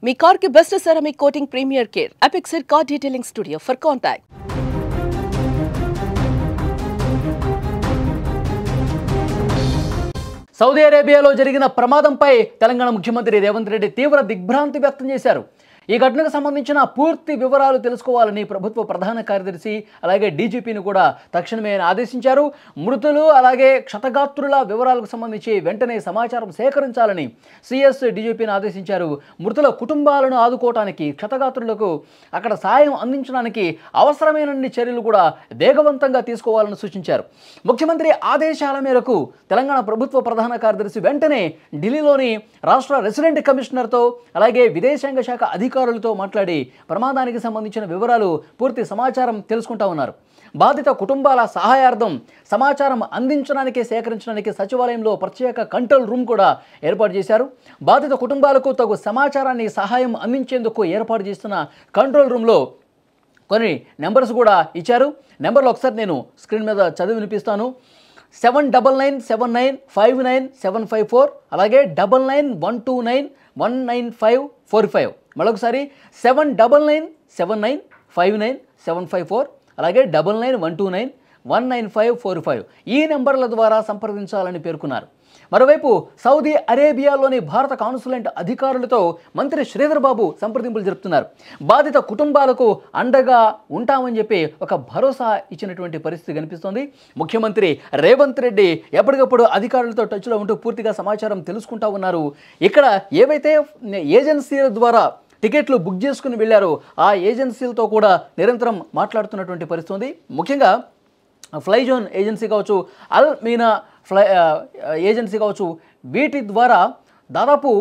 మీ car కి best ceramic coating premier care Apexer car detailing studio for contact. Saudi అరేబియాలో జరిగిన ప్రమాదంపై తెలంగాణ ముఖ్యమంత్రి రేవంత్ రెడ్డి తీవ్ర దిగ్భ్రాంతి వ్యక్తం చేశారు. ఈ ఘటనకు సంబంధించిన పూర్తి వివరాలు తెలుసుకోవాలని ప్రభుత్వ ప్రధాన కార్యదర్శి అలాగే డీజీపీని కూడా తక్షణమే ఆదేశించారు. మృతులు అలాగే క్షతగాత్రుల వివరాలకు సంబంధించి వెంటనే సమాచారం సేకరించాలని సిఎస్ డీజీపీని ఆదేశించారు. మృతుల కుటుంబాలను ఆదుకోవడానికి క్షతగాత్రులకు అక్కడ సాయం అందించడానికి అవసరమైనన్ని చర్యలు కూడా వేగవంతంగా తీసుకోవాలని సూచించారు. ముఖ్యమంత్రి ఆదేశాల మేరకు తెలంగాణ ప్రభుత్వ ప్రధాన కార్యదర్శి వెంటనే ఢిల్లీలోని రాష్ట్ర రెసిడెంట్ కమిషనర్తో అలాగే విదేశాంగ శాఖ అధికారులతో మాట్లాడి ప్రమాదానికి సంబంధించిన వివరాలు పూర్తి సమాచారం తెలుసుకుంటా ఉన్నారు. బాధిత కుటుంబాల సహాయార్థం సమాచారం అందించడానికి సేకరించడానికి సచివాలయంలో ప్రత్యేక కంట్రోల్ రూమ్ కూడా ఏర్పాటు చేశారు. బాధిత కుటుంబాలకు తగు సమాచారాన్ని సహాయం అందించేందుకు ఏర్పాటు చేస్తున్న కంట్రోల్ రూమ్లో కొన్ని నెంబర్స్ కూడా ఇచ్చారు. నెంబర్లు ఒకసారి నేను స్క్రీన్ మీద చదివి వినిపిస్తాను. 7997959754 అలాగే 9912919545. మరొకసారి 7997959754 అలాగే 9912919545 ఈ నెంబర్ల ద్వారా సంప్రదించాలని పేర్కొన్నారు. మరోవైపు సౌదీ అరేబియాలోని భారత కాన్సులేట్ అధికారులతో మంత్రి శ్రీధర్ బాబు సంప్రదింపులు జరుపుతున్నారు. బాధిత కుటుంబాలకు అండగా ఉంటామని చెప్పి ఒక భరోసా ఇచ్చినటువంటి పరిస్థితి కనిపిస్తోంది. ముఖ్యమంత్రి రేవంత్ రెడ్డి ఎప్పటికప్పుడు అధికారులతో టచ్లో ఉంటూ పూర్తిగా సమాచారం తెలుసుకుంటా ఉన్నారు. ఇక్కడ ఏవైతే ఏజెన్సీల ద్వారా టికెట్లు బుక్ చేసుకుని వెళ్ళారో ఆ ఏజెన్సీలతో కూడా నిరంతరం మాట్లాడుతున్నటువంటి పరిస్థితి ఉంది. ముఖ్యంగా ఫ్లైజోన్ ఏజెన్సీ కావచ్చు, అల్ మీనా ఏజెన్సీ కావచ్చు, వీటి ద్వారా దాదాపు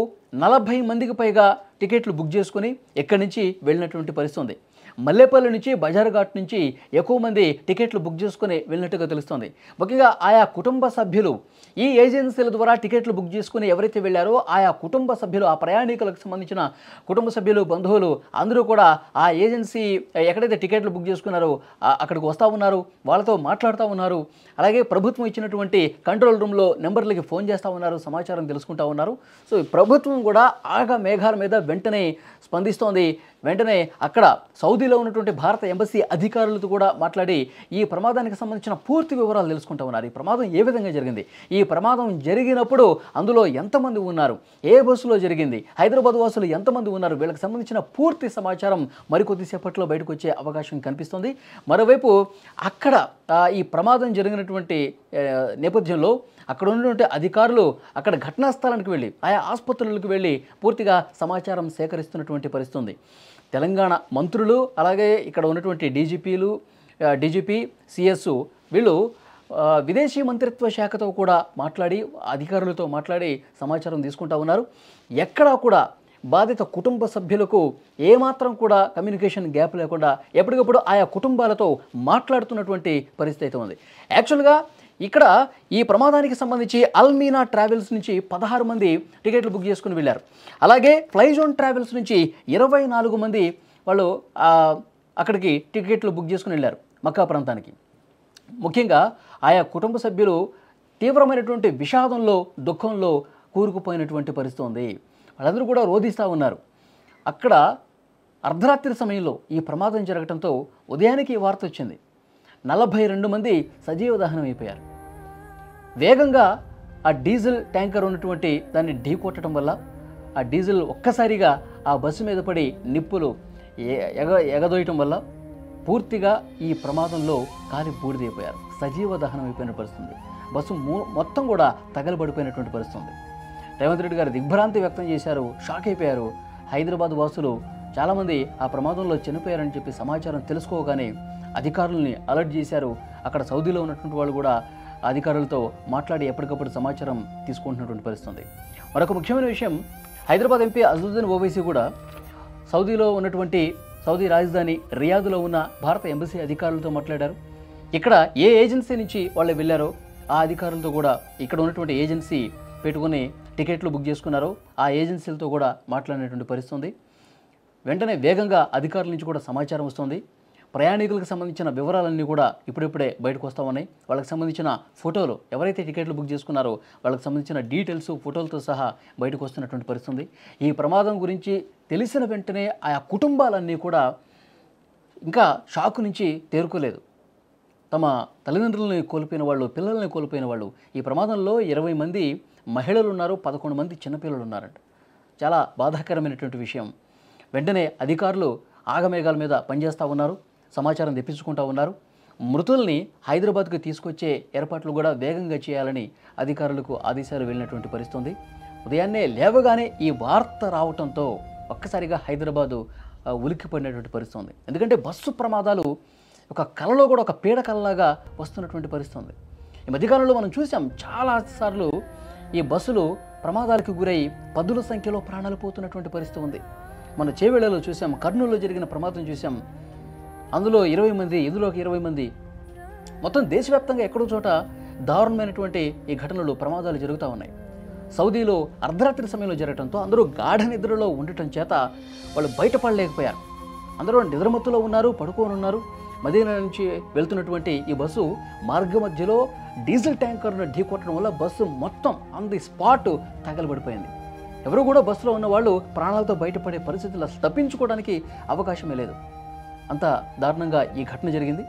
40 మందికి పైగా టికెట్లు బుక్ చేసుకుని ఎక్కడి నుంచి వెళ్ళినటువంటి పరిస్థితి ఉంది. మల్లేపల్లి నుంచి బజార్ ఘాట్ నుంచి ఎక్కువ మంది టికెట్లు బుక్ చేసుకుని వెళ్ళినట్టుగా తెలుస్తుంది. ముఖ్యంగా ఆయా కుటుంబ సభ్యులు ఈ ఏజెన్సీల ద్వారా టికెట్లు బుక్ చేసుకుని ఎవరైతే వెళ్ళారో ఆయా కుటుంబ సభ్యులు, ఆ ప్రయాణికులకు సంబంధించిన కుటుంబ సభ్యులు, బంధువులు అందరూ కూడా ఆ ఏజెన్సీ ఎక్కడైతే టికెట్లు బుక్ చేసుకున్నారో అక్కడికి వస్తూ ఉన్నారు, వాళ్ళతో మాట్లాడుతూ ఉన్నారు. అలాగే ప్రభుత్వం ఇచ్చినటువంటి కంట్రోల్ రూమ్లో నెంబర్లకి ఫోన్ చేస్తూ ఉన్నారు, సమాచారం తెలుసుకుంటూ ఉన్నారు. సో ప్రభుత్వం కూడా ఆగ మేఘాల మీద వెంటనే స్పందిస్తోంది. వెంటనే అక్కడ సౌదీలో ఉన్నటువంటి భారత ఎంబసీ అధికారులతో కూడా మాట్లాడి ఈ ప్రమాదానికి సంబంధించిన పూర్తి వివరాలు తెలుసుకుంటూ ఉన్నారు. ఈ ప్రమాదం ఏ విధంగా జరిగింది, ఈ ప్రమాదం జరిగినప్పుడు అందులో ఎంతమంది ఉన్నారు, ఏ బస్సులో జరిగింది, హైదరాబాద్ వాసులు ఎంతమంది ఉన్నారు, వీళ్ళకి సంబంధించిన పూర్తి సమాచారం మరికొద్దిసేపట్లో బయటకు వచ్చే అవకాశం కనిపిస్తుంది. మరోవైపు అక్కడ ఈ ప్రమాదం జరిగినటువంటి నేపథ్యంలో అక్కడ ఉన్నటువంటి అధికారులు అక్కడ ఘటనా స్థలానికి వెళ్ళి ఆయా ఆసుపత్రులకు వెళ్ళి పూర్తిగా సమాచారం సేకరిస్తున్నటువంటి పరిస్థితి ఉంది. తెలంగాణ మంత్రులు అలాగే ఇక్కడ ఉన్నటువంటి డీజీపీ సిఎస్ వీళ్ళు విదేశీ మంత్రిత్వ శాఖతో కూడా మాట్లాడి అధికారులతో మాట్లాడి సమాచారం తీసుకుంటా ఉన్నారు. ఎక్కడా కూడా బాధిత కుటుంబ సభ్యులకు ఏమాత్రం కూడా కమ్యూనికేషన్ గ్యాప్ లేకుండా ఎప్పటికప్పుడు ఆయా కుటుంబాలతో మాట్లాడుతున్నటువంటి పరిస్థితి అయితే ఉంది. యాక్చువల్గా ఇక్కడ ఈ ప్రమాదానికి సంబంధించి అల్మీనా ట్రావెల్స్ నుంచి 16 మంది టికెట్లు బుక్ చేసుకుని వెళ్ళారు. అలాగే ఫ్లైజోన్ ట్రావెల్స్ నుంచి 24 మంది వాళ్ళు అక్కడికి టికెట్లు బుక్ చేసుకుని వెళ్ళారు మక్కా ప్రాంతానికి. ముఖ్యంగా ఆయా కుటుంబ సభ్యులు తీవ్రమైనటువంటి విషాదంలో, దుఃఖంలో కూరుకుపోయినటువంటి పరిస్థితి ఉంది. వాళ్ళందరూ కూడా రోధిస్తూ ఉన్నారు. అక్కడ అర్ధరాత్రి సమయంలో ఈ ప్రమాదం జరగడంతో ఉదయానికి వార్త వచ్చింది. 42 మంది సజీవ దహనం అయిపోయారు. వేగంగా ఆ డీజిల్ ట్యాంకర్ ఉన్నటువంటి దాన్ని ఢీకొట్టడం వల్ల ఆ డీజిల్ ఒక్కసారిగా ఆ బస్సు మీద పడి నిప్పులు ఎగదోయటం వల్ల పూర్తిగా ఈ ప్రమాదంలో కాలి బూడిదైపోయారు. సజీవ దహనం అయిపోయిన పరిస్థితి. బస్సు మొత్తం కూడా తగలబడిపోయినటువంటి పరిస్థితి. రేవంత్ రెడ్డి గారు దిగ్భ్రాంతి వ్యక్తం చేశారు, షాక్ అయిపోయారు. హైదరాబాద్ వాసులు చాలామంది ఆ ప్రమాదంలో చనిపోయారని చెప్పి సమాచారం తెలుసుకోగానే అధికారులని అలర్ట్ చేశారు. అక్కడ సౌదీలో ఉన్నటువంటి వాళ్ళు కూడా అధికారులతో మాట్లాడి ఎప్పటికప్పుడు సమాచారం తీసుకుంటున్నటువంటి పరిస్థితి. మరొక ముఖ్యమైన విషయం, హైదరాబాద్ ఎంపీ అజదుద్దీన్ ఓవైసీ కూడా సౌదీలో ఉన్నటువంటి సౌదీ రాజధాని రియాద్లో ఉన్న భారత ఎంబసీ అధికారులతో మాట్లాడారు. ఇక్కడ ఏ ఏజెన్సీ నుంచి వాళ్ళు వెళ్ళారో ఆ అధికారులతో కూడా ఇక్కడ ఉన్నటువంటి ఏజెన్సీ పెట్టుకుని టికెట్లు బుక్ చేసుకున్నారో ఆ ఏజెన్సీలతో కూడా మాట్లాడినటువంటి పరిస్థితి. వెంటనే వేగంగా అధికారుల నుంచి కూడా సమాచారం వస్తుంది. ప్రయాణికులకు సంబంధించిన వివరాలన్నీ కూడా ఇప్పుడిప్పుడే బయటకు వస్తూ ఉన్నాయి. వాళ్ళకి సంబంధించిన ఫోటోలు, ఎవరైతే టికెట్లు బుక్ చేసుకున్నారో వాళ్ళకి సంబంధించిన డీటెయిల్స్ ఫోటోలతో సహా బయటకు వస్తున్నటువంటి పరిస్థితి. ఈ ప్రమాదం గురించి తెలిసిన వెంటనే ఆయా కుటుంబాలన్నీ కూడా ఇంకా షాకు నుంచి తేరుకోలేదు. తమ తల్లిదండ్రులని కోల్పోయిన వాళ్ళు, పిల్లల్ని కోల్పోయిన వాళ్ళు. ఈ ప్రమాదంలో 20 మంది మహిళలు ఉన్నారు, 11 మంది చిన్నపిల్లలు ఉన్నారంట. చాలా బాధాకరమైనటువంటి విషయం. వెంటనే అధికారులు ఆగమేఘాల మీద పనిచేస్తూ ఉన్నారు, సమాచారం తెప్పించుకుంటూ ఉన్నారు. మృతుల్ని హైదరాబాద్కు తీసుకొచ్చే ఏర్పాట్లు కూడా వేగంగా చేయాలని అధికారులకు ఆదేశాలు వెళ్ళినటువంటి పరిస్థితి ఉంది. ఉదయాన్నే లేవగానే ఈ వార్త రావడంతో ఒక్కసారిగా హైదరాబాదు ఉలిక్కిపడినటువంటి పరిస్థితి ఉంది. ఎందుకంటే బస్సు ప్రమాదాలు ఒక కళలో కూడా ఒక పీడకలలాగా వస్తున్నటువంటి పరిస్థితి ఉంది. ఈ మధ్యకాలంలో మనం చూసాం చాలాసార్లు ఈ బస్సులు ప్రమాదాలకు గురై పదుల సంఖ్యలో ప్రాణాలు పోతున్నటువంటి పరిస్థితి ఉంది. మన చేవేళ్లలో చూసాం, కర్నూలులో జరిగిన ప్రమాదం చూసాం. అందులో 20 మంది, ఇందులోకి 20 మంది. మొత్తం దేశవ్యాప్తంగా ఎక్కడో చోట దారుణమైనటువంటి ఈ ఘటనలు, ప్రమాదాలు జరుగుతూ ఉన్నాయి. సౌదీలో అర్ధరాత్రి సమయంలో జరగడంతో అందరూ గాఢ నిద్రలో ఉండటం చేత వాళ్ళు బయటపడలేకపోయారు. అందరూ నిద్రమత్తులో ఉన్నారు, పడుకొని ఉన్నారు. మదీనా నుంచి వెళ్తున్నటువంటి ఈ బస్సు మార్గ మధ్యలో డీజిల్ ట్యాంకర్ను ఢీకొట్టడం వల్ల బస్సు మొత్తం ఆన్ ది స్పాట్ తగలబడిపోయింది. ఎవరు కూడా బస్సులో ఉన్న వాళ్ళు ప్రాణాలతో బయటపడే పరిస్థితుల్లో తప్పించుకోవడానికి అవకాశమే లేదు. అంత దారుణంగా ఈ ఘటన జరిగింది.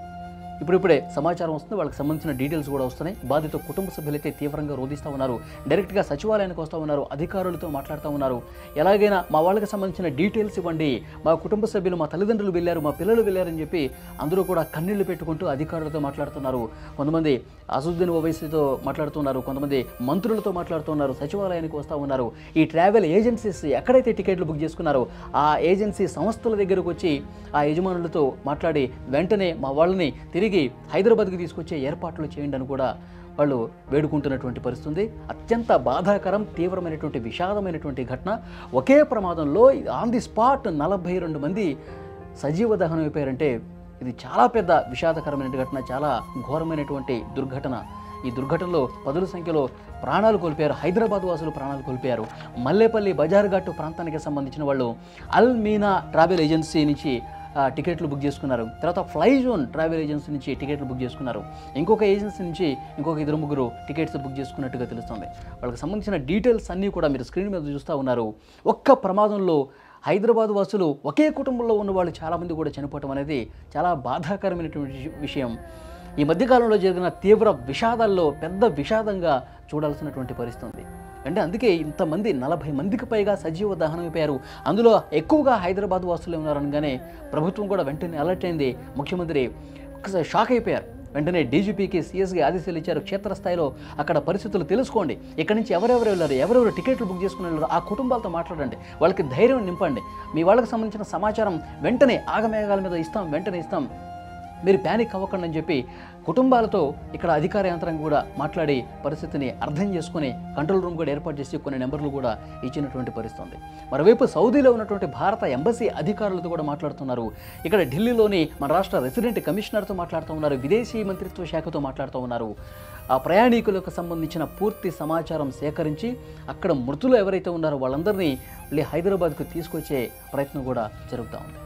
ఇప్పుడిప్పుడే సమాచారం వస్తుంది, వాళ్ళకి సంబంధించిన డీటెయిల్స్ కూడా వస్తున్నాయి. బాధిత కుటుంబ సభ్యులైతే తీవ్రంగా రోధిస్తూ ఉన్నారు. డైరెక్ట్గా సచివాలయానికి వస్తూ ఉన్నారు, అధికారులతో మాట్లాడుతూ ఉన్నారు. ఎలాగైనా మా వాళ్ళకి సంబంధించిన డీటెయిల్స్ ఇవ్వండి, మా కుటుంబ సభ్యులు, మా తల్లిదండ్రులు వెళ్ళారు, మా పిల్లలు వెళ్ళారని చెప్పి అందరూ కూడా కన్నీళ్లు పెట్టుకుంటూ అధికారులతో మాట్లాడుతున్నారు. కొంతమంది అసదుద్దీన్ ఓవైసీతో మాట్లాడుతున్నారు, కొంతమంది మంత్రులతో మాట్లాడుతున్నారు, సచివాలయానికి వస్తూ ఉన్నారు. ఈ ట్రావెల్ ఏజెన్సీస్ ఎక్కడైతే టికెట్లు బుక్ చేసుకున్నారో ఆ ఏజెన్సీ సంస్థల దగ్గరకు వచ్చి ఆ యజమానులతో మాట్లాడి వెంటనే మా వాళ్ళని తిరిగి హైదరాబాద్కి తీసుకొచ్చే ఏర్పాట్లు చేయండి అని కూడా వాళ్ళు వేడుకుంటున్నటువంటి పరిస్థితి. అత్యంత బాధాకరం, తీవ్రమైనటువంటి విషాదమైనటువంటి ఘటన. ఒకే ప్రమాదంలో ఆన్ ది స్పాట్ 42 మంది సజీవ దహనం అయిపోయారంటే ఇది చాలా పెద్ద విషాదకరమైన ఘటన, చాలా ఘోరమైనటువంటి దుర్ఘటన. ఈ దుర్ఘటనలో పదుల సంఖ్యలో ప్రాణాలు కోల్పోయారు. హైదరాబాద్ వాసులు ప్రాణాలు కోల్పోయారు. మల్లేపల్లి బజార్ఘాట్ ప్రాంతానికి సంబంధించిన వాళ్ళు అల్ మీనా ట్రావెల్ ఏజెన్సీ నుంచి టికెట్లు బుక్ చేసుకున్నారు. తర్వాత ఫ్లై జోన్ ట్రావెల్ ఏజెన్సీ నుంచి టికెట్లు బుక్ చేసుకున్నారు. ఇంకొక ఏజెన్సీ నుంచి ఇంకొక 2-3 టికెట్స్ బుక్ చేసుకున్నట్టుగా తెలుస్తుంది. వాళ్ళకి సంబంధించిన డీటెయిల్స్ అన్నీ కూడా మీరు స్క్రీన్ మీద చూస్తూ ఉన్నారు. ఒక్క ప్రమాదంలో హైదరాబాద్ వాసులు, ఒకే కుటుంబంలో ఉన్న వాళ్ళు చాలామంది కూడా చనిపోవటం అనేది చాలా బాధాకరమైనటువంటి విషయం. ఈ మధ్యకాలంలో జరిగిన తీవ్ర విషాదాల్లో పెద్ద విషాదంగా చూడాల్సినటువంటి పరిస్థితి ఉంది. అంటే అందుకే ఇంతమంది 40 మందికి పైగా సజీవ దహనం అయిపోయారు. అందులో ఎక్కువగా హైదరాబాద్ వాసులే ఉన్నారనగానే ప్రభుత్వం కూడా వెంటనే అలర్ట్ అయింది. ముఖ్యమంత్రి ఒకసారి షాక్ అయిపోయారు. వెంటనే డీజీపీకి, సీఎస్కి ఆదేశాలు ఇచ్చారు. క్షేత్రస్థాయిలో అక్కడ పరిస్థితులు తెలుసుకోండి, ఇక్కడి నుంచి ఎవరెవరు వెళ్ళారు, ఎవరెవరు టికెట్లు బుక్ చేసుకుని వెళ్ళారు, ఆ కుటుంబాలతో మాట్లాడండి, వాళ్ళకి ధైర్యం నింపండి. మీ వాళ్ళకి సంబంధించిన సమాచారం వెంటనే ఆగమేఘాల మీద ఇస్తాం, వెంటనే ఇస్తాం, మీరు ప్యానిక్ అవ్వకండి అని చెప్పి కుటుంబాలతో ఇక్కడ అధికార యంత్రాంగం కూడా మాట్లాడి పరిస్థితిని అర్థం చేసుకుని కంట్రోల్ రూమ్ కూడా ఏర్పాటు చేసి కొన్ని నెంబర్లు కూడా ఇచ్చినటువంటి పరిస్థితి ఉంది. మరోవైపు సౌదీలో ఉన్నటువంటి భారత ఎంబసీ అధికారులతో కూడా మాట్లాడుతున్నారు. ఇక్కడ ఢిల్లీలోని మన రాష్ట్ర రెసిడెంట్ కమిషనర్తో మాట్లాడుతూ ఉన్నారు, విదేశీ మంత్రిత్వ శాఖతో మాట్లాడుతూ ఉన్నారు. ఆ ప్రయాణికులకు సంబంధించిన పూర్తి సమాచారం సేకరించి అక్కడ మృతులు ఎవరైతే ఉన్నారో వాళ్ళందరినీ హైదరాబాద్కు తీసుకొచ్చే ప్రయత్నం కూడా జరుగుతూ ఉంది.